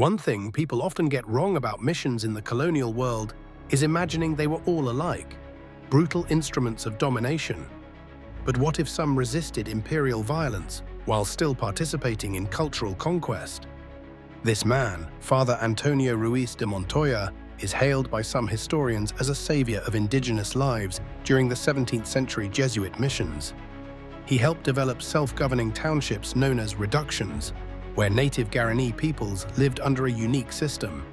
One thing people often get wrong about missions in the colonial world is imagining they were all alike, brutal instruments of domination. But what if some resisted imperial violence while still participating in cultural conquest? This man, Father Antonio Ruiz de Montoya, is hailed by some historians as a savior of indigenous lives during the 17th century Jesuit missions. He helped develop self-governing townships known as reductions, where native Guarani peoples lived under a unique system.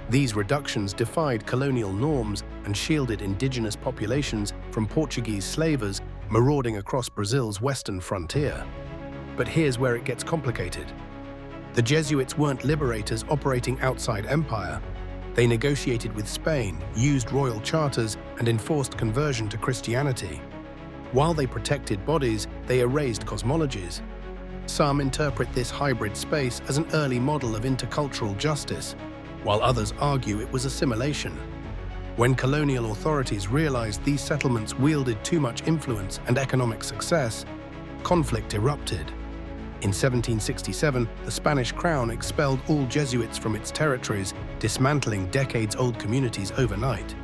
These reductions defied colonial norms and shielded indigenous populations from Portuguese slavers marauding across Brazil's western frontier. But here's where it gets complicated. The Jesuits weren't liberators operating outside empire. They negotiated with Spain, used royal charters, and enforced conversion to Christianity. While they protected bodies, they erased cosmologies. Some interpret this hybrid space as an early model of intercultural justice, while others argue it was assimilation. When colonial authorities realized these settlements wielded too much influence and economic success, conflict erupted. In 1767, the Spanish crown expelled all Jesuits from its territories, dismantling decades-old communities overnight.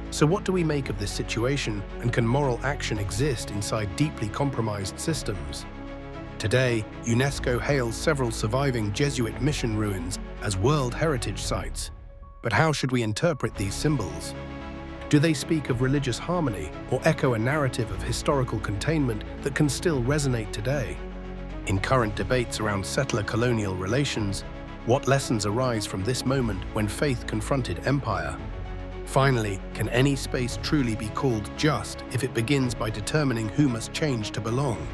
So what do we make of this situation, and can moral action exist inside deeply compromised systems? Today, UNESCO hails several surviving Jesuit mission ruins as World Heritage Sites. But how should we interpret these symbols? Do they speak of religious harmony or echo a narrative of historical containment that can still resonate today? In current debates around settler-colonial relations, what lessons arise from this moment when faith confronted empire? Finally, can any space truly be called just if it begins by determining who must change to belong?